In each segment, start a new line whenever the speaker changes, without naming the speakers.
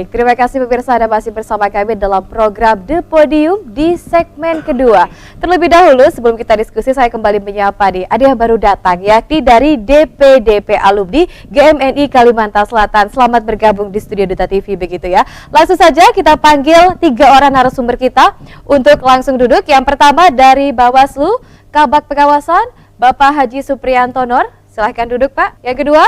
Baik, terima kasih pemirsa Anda masih bersama kami dalam program The Podium di segmen kedua. Terlebih dahulu sebelum kita diskusi saya kembali menyapa nih, ada yang baru datang yakni dari DPDP Alumni GMNI Kalimantan Selatan. Selamat bergabung di studio Duta TV begitu ya. Langsung saja kita panggil 3 orang narasumber kita untuk langsung duduk. Yang pertama dari Bawaslu, Kabak Pengawasan, Bapak Haji Supriyanto Nur. Silahkan duduk Pak. Yang kedua,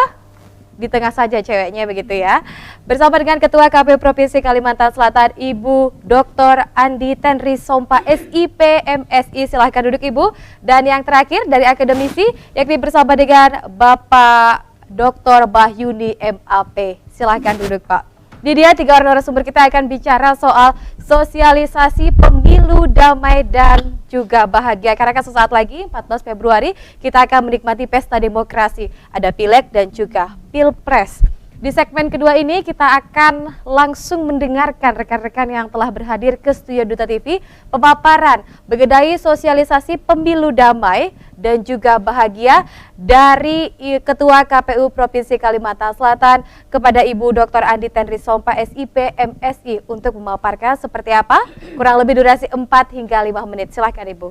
di tengah saja ceweknya begitu ya. Bersama dengan Ketua KPU Provinsi Kalimantan Selatan, Ibu Dr. Andi Tenri Sompa SIP MSI. Silahkan duduk Ibu. Dan yang terakhir dari akademisi, yakni bersama dengan Bapak Dr. Bahyuni MAP. Silahkan duduk Pak. Di dia 3 orang narasumber kita akan bicara soal sosialisasi pemilu damai dan juga bahagia. Karena kan sesaat lagi 14 Februari kita akan menikmati pesta demokrasi. Ada pileg dan juga pilpres. Di segmen kedua ini kita akan langsung mendengarkan rekan-rekan yang telah berhadir ke studio Duta TV pemaparan mengenai sosialisasi pemilu damai dan juga bahagia dari Ketua KPU Provinsi Kalimantan Selatan kepada Ibu Dr. Andi Tenri Sompa SIP MSI untuk memaparkan seperti apa. Kurang lebih durasi 4 hingga 5 menit. Silakan Ibu.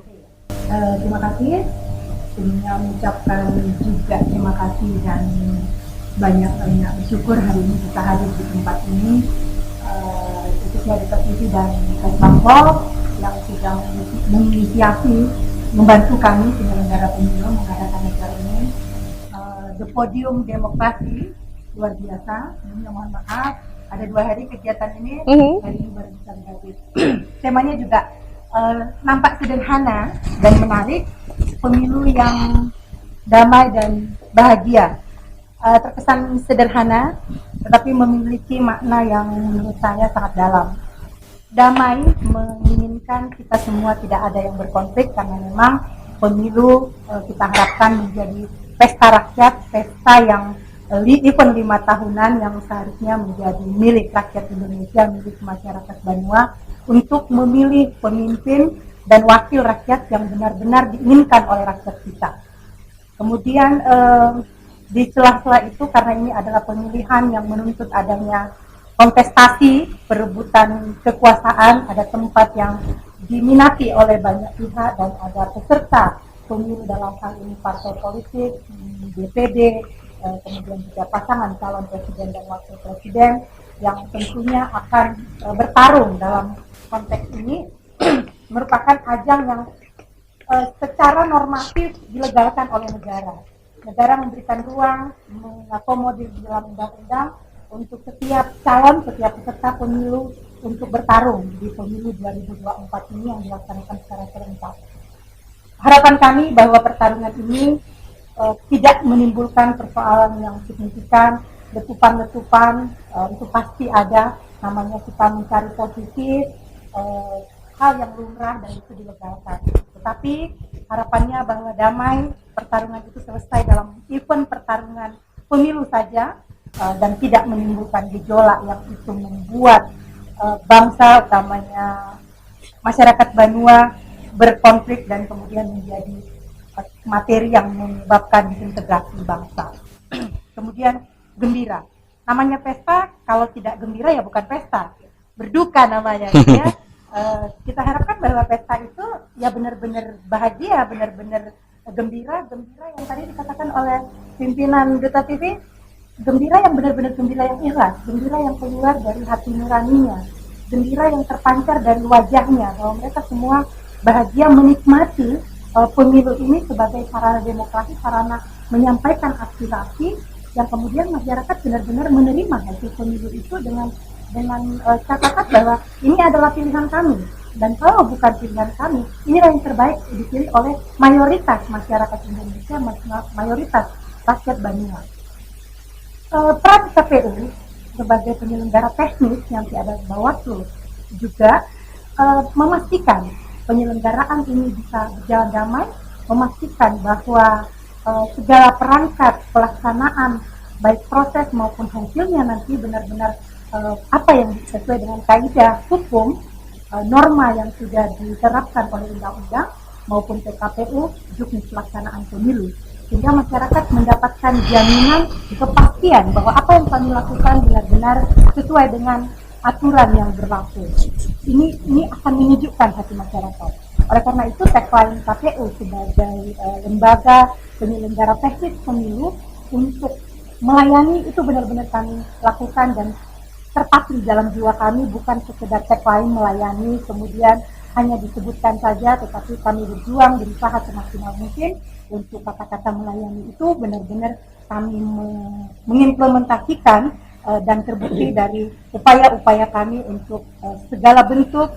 Terima kasih. Sebelumnya mengucapkan juga terima kasih dan banyak bersyukur hari ini kita hadir di tempat ini, khususnya di TV dan Kesbangpol yang sudah menginisiasi membantu kami penyelenggara pemilu mengadakan acara ini. The Podium Demokrasi luar biasa. Sebelumnya mohon maaf ada 2 hari kegiatan ini, hari ini baru bisa hadir. Temanya juga nampak sederhana dan menarik, pemilu yang damai dan bahagia. Terkesan sederhana, tetapi memiliki makna yang menurut saya sangat dalam. Damai menginginkan kita semua tidak ada yang berkonflik, karena memang pemilu kita harapkan menjadi pesta rakyat, pesta yang event 5 tahunan yang seharusnya menjadi milik rakyat Indonesia, milik masyarakat Banua, untuk memilih pemimpin dan wakil rakyat yang benar-benar diinginkan oleh rakyat kita. Kemudian di celah-celah itu, karena ini adalah pemilihan yang menuntut adanya kontestasi, perebutan kekuasaan, ada tempat yang diminati oleh banyak pihak dan ada peserta pemilu dalam hal ini partai politik, DPD, kemudian juga pasangan calon presiden dan wakil presiden yang tentunya akan bertarung dalam konteks ini merupakan ajang yang secara normatif dilegalkan oleh negara. Negara memberikan ruang, mengakomodir dalam undang-undang untuk setiap calon, setiap peserta pemilu untuk bertarung di pemilu 2024 ini yang dilaksanakan secara serentak. Harapan kami bahwa pertarungan ini tidak menimbulkan persoalan yang signifikan, letupan-letupan itu pasti ada, namanya kita mencari posisi, hal yang lumrah dan itu dilegalkan. Tetapi harapannya bahwa damai, pertarungan itu selesai dalam event pertarungan pemilu saja dan tidak menimbulkan gejolak yang itu membuat bangsa, utamanya masyarakat Banua, berkonflik dan kemudian menjadi materi yang menyebabkan disintegrasi bangsa. Kemudian gembira, namanya pesta, kalau tidak gembira ya bukan pesta, berduka namanya ya. Kita harapkan bahwa pesta itu ya benar-benar bahagia, benar-benar gembira yang tadi dikatakan oleh pimpinan Duta TV, gembira yang benar-benar gembira yang ikhlas, gembira yang keluar dari hati nuraninya, gembira yang terpancar dari wajahnya, bahwa mereka semua bahagia menikmati pemilu ini sebagai sarana demokrasi, sarana menyampaikan aspirasi yang kemudian masyarakat benar-benar menerima hasil pemilu itu dengan catatan bahwa ini adalah pilihan kami, dan kalau bukan pilihan kami, inilah yang terbaik dipilih oleh mayoritas masyarakat Indonesia, mayoritas rakyat Banua. Peran KPU sebagai penyelenggara teknis yang ada di Bawaslu juga memastikan penyelenggaraan ini bisa berjalan damai, memastikan bahwa segala perangkat pelaksanaan baik proses maupun hasilnya nanti benar-benar apa yang sesuai dengan kaidah hukum, norma yang sudah diterapkan oleh undang-undang maupun PKPU, juknis pelaksanaan pemilu, sehingga masyarakat mendapatkan jaminan kepastian bahwa apa yang kami lakukan benar-benar sesuai dengan aturan yang berlaku. Ini akan menyejukkan hati masyarakat. Oleh karena itu tagline KPU sebagai lembaga penyelenggara teknis pemilu untuk melayani itu benar-benar kami lakukan dan terpatri dalam jiwa kami, bukan sekedar tagline melayani kemudian hanya disebutkan saja, tetapi kami berjuang berusaha semaksimal mungkin untuk kata-kata melayani itu benar-benar kami mengimplementasikan dan terbukti dari upaya-upaya kami untuk segala bentuk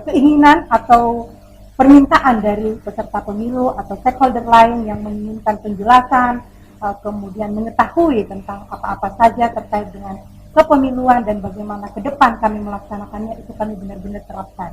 keinginan atau permintaan dari peserta pemilu atau stakeholder lain yang menginginkan penjelasan, kemudian mengetahui tentang apa-apa saja terkait dengan kepemiluan dan bagaimana ke depan kami melaksanakannya, itu kami benar-benar terapkan.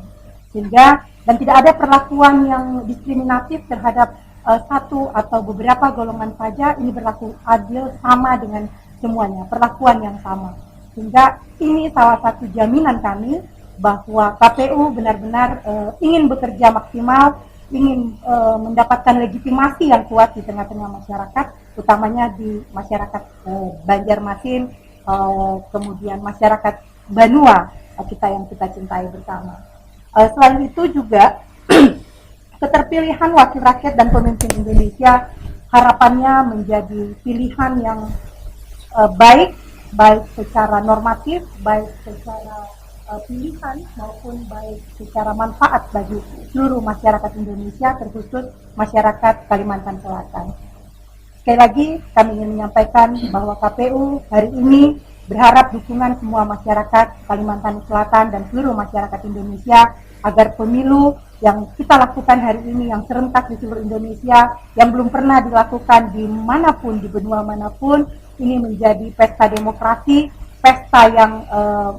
Sehingga dan tidak ada perlakuan yang diskriminatif terhadap satu atau beberapa golongan saja, ini berlaku adil sama dengan semuanya, perlakuan yang sama. Sehingga ini salah satu jaminan kami bahwa KPU benar-benar ingin bekerja maksimal, ingin mendapatkan legitimasi yang kuat di tengah-tengah masyarakat, utamanya di masyarakat Banjarmasin, kemudian masyarakat Banua kita yang kita cintai bersama. Selain itu juga keterpilihan wakil rakyat dan pemimpin Indonesia harapannya menjadi pilihan yang baik secara normatif, baik secara pilihan maupun baik secara manfaat bagi seluruh masyarakat Indonesia, terkhusus masyarakat Kalimantan Selatan. Sekali lagi kami ingin menyampaikan bahwa KPU hari ini berharap dukungan semua masyarakat Kalimantan Selatan dan seluruh masyarakat Indonesia agar pemilu yang kita lakukan hari ini yang serentak di seluruh Indonesia, yang belum pernah dilakukan di manapun, di benua manapun, ini menjadi pesta demokrasi, pesta yang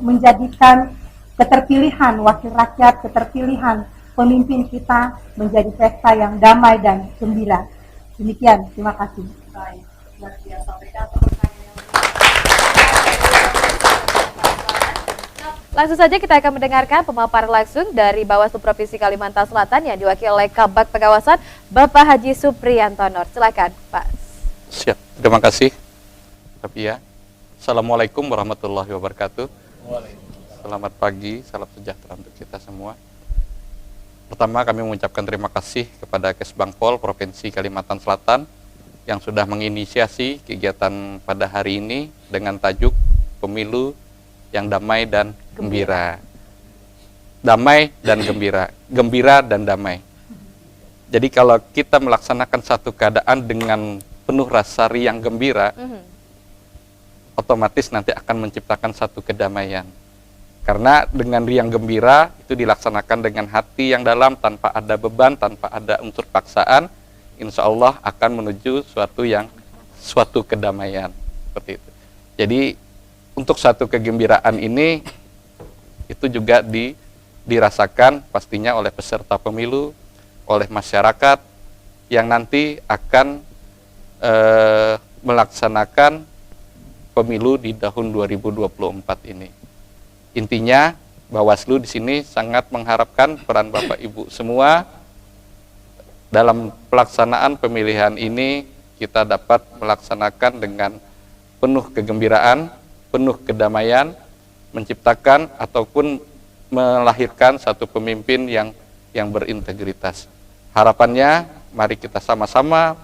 menjadikan keterpilihan wakil rakyat, keterpilihan pemimpin kita menjadi pesta yang damai dan gembira. Demikian, terima kasih.
Baik, luar biasa. Langsung saja kita akan mendengarkan pemaparan langsung dari Bawaslu Provinsi Kalimantan Selatan yang diwakili oleh Kabag Pengawasan Bapak Haji Supriyanto Nor. Silakan, Pak.
Siap, terima kasih. Tapi ya, Assalamualaikum warahmatullahi wabarakatuh. Selamat pagi, salam sejahtera untuk kita semua. Pertama kami mengucapkan terima kasih kepada Kesbangpol Provinsi Kalimantan Selatan yang sudah menginisiasi kegiatan pada hari ini dengan tajuk Pemilu yang Damai dan Gembira. Damai dan gembira, gembira dan damai. Jadi kalau kita melaksanakan satu keadaan dengan penuh rasa riang gembira, otomatis nanti akan menciptakan satu kedamaian. Karena dengan riang gembira itu dilaksanakan dengan hati yang dalam, tanpa ada beban, tanpa ada unsur paksaan, insya Allah akan menuju suatu kedamaian. Seperti itu. Jadi untuk satu kegembiraan ini itu juga dirasakan pastinya oleh peserta pemilu, oleh masyarakat yang nanti akan melaksanakan pemilu di tahun 2024 ini. Intinya Bawaslu di sini sangat mengharapkan peran Bapak Ibu semua dalam pelaksanaan pemilihan ini, kita dapat melaksanakan dengan penuh kegembiraan, penuh kedamaian, menciptakan ataupun melahirkan satu pemimpin yang berintegritas. Harapannya mari kita sama-sama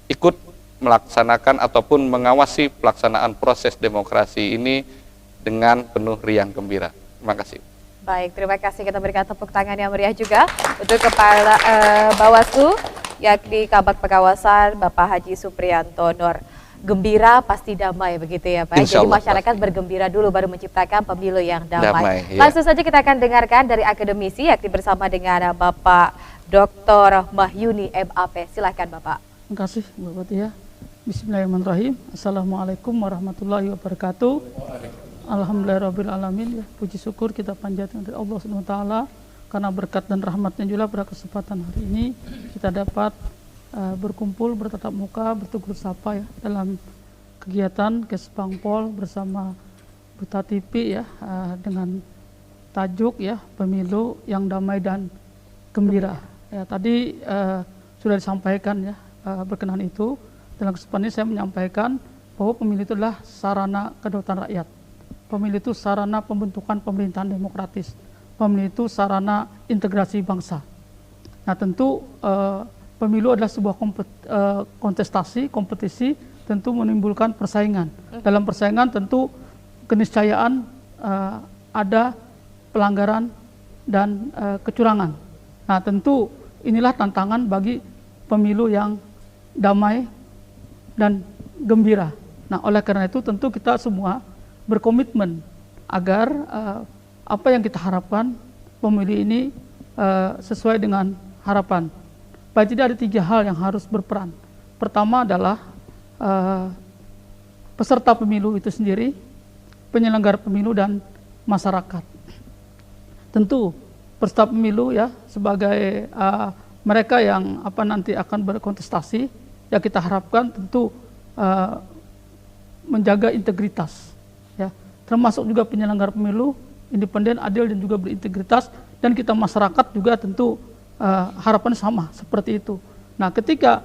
ikut melaksanakan ataupun mengawasi pelaksanaan proses demokrasi ini dengan penuh riang gembira. Terima kasih.
Baik, terima kasih. Kita berikan tepuk tangan yang meriah juga untuk Kepala Bawaslu, yakni Kabag Pengawasan Bapak Haji Supriyanto Nor. Gembira pasti damai, begitu ya Pak. Jadi masyarakat pasti bergembira dulu baru menciptakan pemilu yang damai. Ya. Langsung saja kita akan dengarkan dari akademisi, yakni bersama dengan Bapak Dr. Mahyuni MAP. Silakan Bapak.
Terima kasih Bapak Tia. Bismillahirrahmanirrahim. Assalamualaikum warahmatullahi wabarakatuh. Alhamdulillahirrahmanirrahim. Ya, puji syukur kita panjatkan dari Allah SWT karena berkat dan rahmatnya juga pada kesempatan hari ini kita dapat berkumpul, bertatap muka, bertegur sapa ya dalam kegiatan Kesbangpol bersama Duta TV ya dengan tajuk ya Pemilu yang Damai dan Gembira. Ya tadi sudah disampaikan ya berkenaan itu. Dalam kesempatan ini saya menyampaikan bahwa pemilu itu adalah sarana kedaulatan rakyat. pemilu itu sarana pembentukan pemerintahan demokratis. Pemilu itu sarana integrasi bangsa. Nah tentu pemilu adalah sebuah kontestasi, kompetisi, tentu menimbulkan persaingan. Dalam persaingan tentu keniscayaan ada pelanggaran dan kecurangan. Nah tentu inilah tantangan bagi pemilu yang damai dan gembira. Nah oleh karena itu tentu kita semua berkomitmen agar apa yang kita harapkan pemilu ini sesuai dengan harapan. Berarti ada 3 hal yang harus berperan. Pertama adalah peserta pemilu itu sendiri, penyelenggara pemilu dan masyarakat. Tentu peserta pemilu ya sebagai mereka yang nanti akan berkontestasi, ya kita harapkan tentu menjaga integritas, ya termasuk juga penyelenggara pemilu independen, adil dan juga berintegritas, dan kita masyarakat juga tentu harapan sama seperti itu. Nah ketika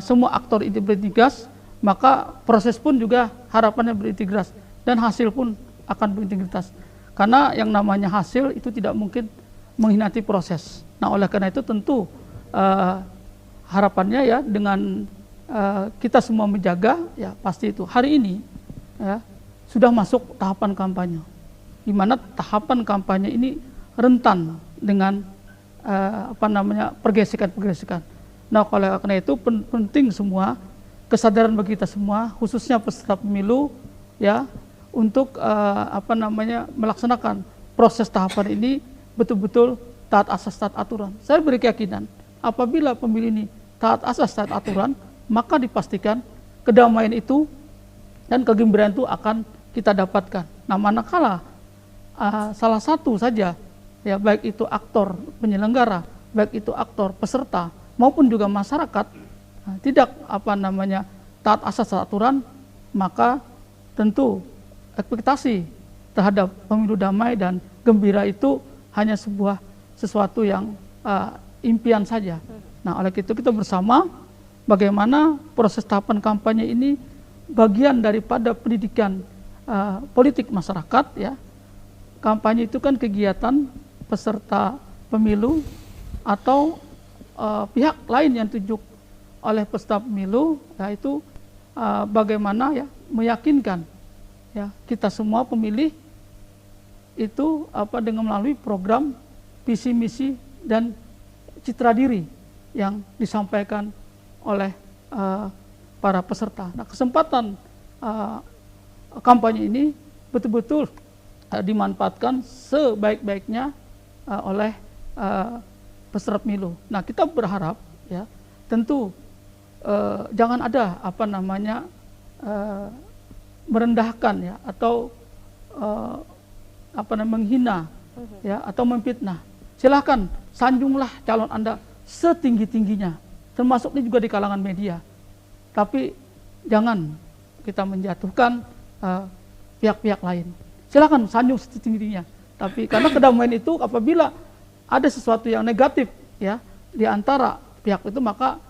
semua aktor berintegritas, maka proses pun juga harapannya berintegritas dan hasil pun akan berintegritas. Karena yang namanya hasil itu tidak mungkin mengkhianati proses. Nah oleh karena itu tentu harapannya ya dengan kita semua menjaga, ya pasti itu. Hari ini ya sudah masuk tahapan kampanye, di mana tahapan kampanye ini rentan dengan pergesekan-pergesekan. Nah oleh karena itu penting semua kesadaran bagi kita semua, khususnya peserta pemilu ya, untuk melaksanakan proses tahapan ini betul-betul taat asas, taat aturan. Saya berkeyakinan apabila pemilu ini taat asas, taat aturan, maka dipastikan kedamaian itu dan kegembiraan itu akan kita dapatkan. Nah manakala salah satu saja, ya baik itu aktor penyelenggara, baik itu aktor peserta maupun juga masyarakat tidak taat asas, taat aturan, maka tentu ekspektasi terhadap pemilu damai dan gembira itu hanya sesuatu yang impian saja. Nah oleh itu kita bersama bagaimana proses tahapan kampanye ini bagian daripada pendidikan politik masyarakat ya. Kampanye itu kan kegiatan peserta pemilu atau pihak lain yang ditunjuk oleh peserta pemilu, yaitu bagaimana ya meyakinkan ya kita semua pemilih itu dengan melalui program, visi misi dan citra diri yang disampaikan oleh para peserta. Nah kesempatan kampanye ini betul-betul dimanfaatkan sebaik-baiknya oleh peserta pemilu. Nah kita berharap ya tentu jangan ada merendahkan ya atau menghina ya atau memfitnah. Silahkan sanjunglah calon Anda setinggi-tingginya, termasuk ini juga di kalangan media. Tapi jangan kita menjatuhkan pihak-pihak lain. Silakan sanjung setinggi-tingginya. Tapi karena kedamaian itu apabila ada sesuatu yang negatif ya di antara pihak itu, maka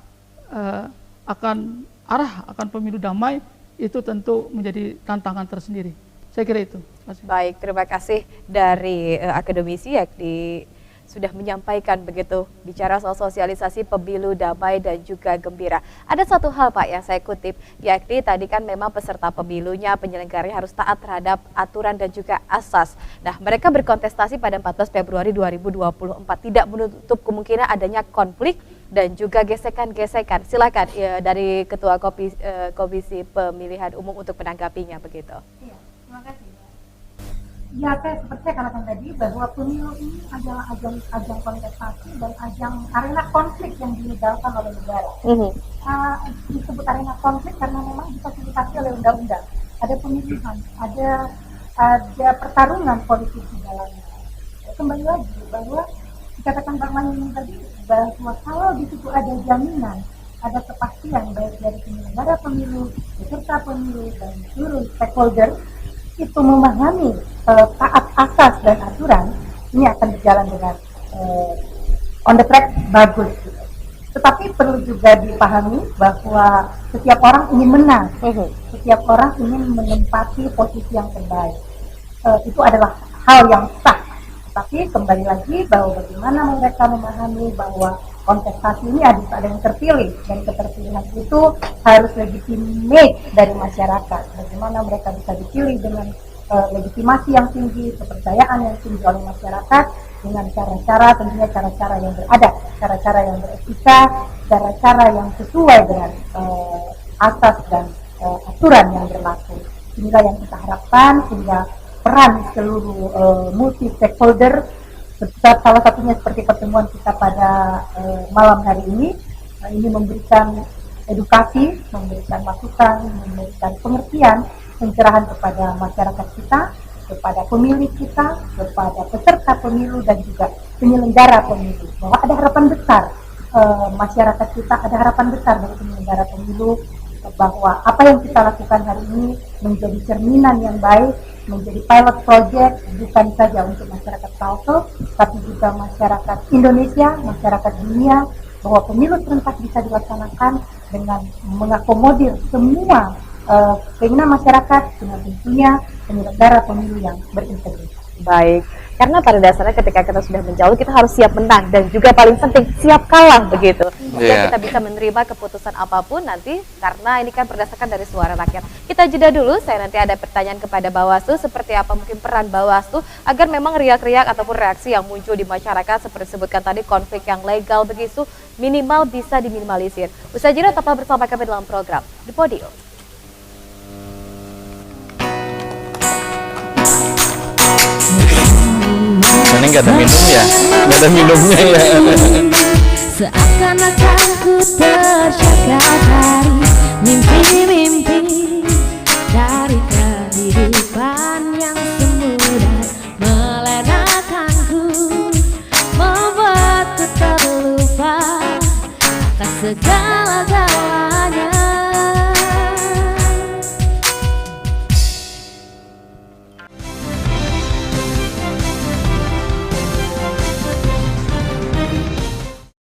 akan pemilu damai itu tentu menjadi tantangan tersendiri. Saya kira itu.
Baik, terima kasih dari akademisi yakni sudah menyampaikan begitu bicara soal sosialisasi pemilu damai dan juga gembira. Ada satu hal Pak yang saya kutip, yakni tadi kan memang peserta pemilunya, penyelenggaranya harus taat terhadap aturan dan juga asas. Nah mereka berkontestasi pada 14 Februari 2024, tidak menutup kemungkinan adanya konflik dan juga gesekan-gesekan. Silakan ya, dari Ketua Komisi Pemilihan Umum untuk menanggapinya begitu.
Iya, terima kasih. Ya, saya seperti saya katakan tadi bahwa pemilu ini adalah ajang kontestasi dan ajang arena konflik yang dilegalkan oleh negara. Disebut arena konflik karena memang difasilitasi oleh undang-undang. Ada pemilihan, ada pertarungan politik di dalamnya. Kembali lagi bahwa dikatakan Bang Mahyuni tadi bahwa kalau di situ ada jaminan, ada kepastian baik dari penyelenggara pemilu, peserta pemilu dan seluruh stakeholder itu memahami taat asas dan aturan, ini akan berjalan dengan on the track bagus. Tetapi perlu juga dipahami bahwa setiap orang ingin menang, setiap orang ingin menempati posisi yang terbaik. itu adalah hal yang sah. Tapi kembali lagi bahwa bagaimana mereka memahami bahwa kontestasi ini ada yang terpilih, dan keterpilihan itu harus legitimate dari masyarakat. Bagaimana mereka bisa dipilih dengan legitimasi yang tinggi, kepercayaan yang tinggi oleh masyarakat, dengan cara-cara, tentunya cara-cara yang beradab, cara-cara yang beretika, cara-cara yang sesuai dengan asas dan aturan yang berlaku. Inilah yang kita harapkan, sehingga peran seluruh multi stakeholder, salah satunya seperti pertemuan kita pada malam hari ini memberikan edukasi, memberikan masukan, memberikan pengertian, pencerahan kepada masyarakat kita, kepada pemilih kita, kepada peserta pemilu dan juga penyelenggara pemilu, bahwa ada harapan besar masyarakat kita, ada harapan besar dari penyelenggara pemilu, bahwa apa yang kita lakukan hari ini menjadi cerminan yang baik, menjadi pilot project bukan saja untuk masyarakat Kalsel, tapi juga masyarakat Indonesia, masyarakat dunia, bahwa pemilu serentak bisa dilaksanakan dengan mengakomodir semua keinginan masyarakat, dengan tentunya penyelenggara pemilu yang berintegritas.
Baik, karena pada dasarnya ketika kita sudah menjauh, kita harus siap menang dan juga paling penting siap kalah begitu. Sehingga kita bisa menerima keputusan apapun nanti, karena ini kan berdasarkan dari suara rakyat. Kita jeda dulu, saya nanti ada pertanyaan kepada Bawaslu, seperti apa mungkin peran Bawaslu agar memang riak-riak ataupun reaksi yang muncul di masyarakat seperti disebutkan tadi, konflik yang legal begitu minimal bisa diminimalisir. Usai jeda tetaplah bersama kami dalam program The Podium.
Ini nggak ada minum ya, nggak ada minumnya ya.
Seakan-akan ku terjaga dari mimpi-mimpi, dari kehidupan yang semu dan melenakanku, membuatku terlupa atas segala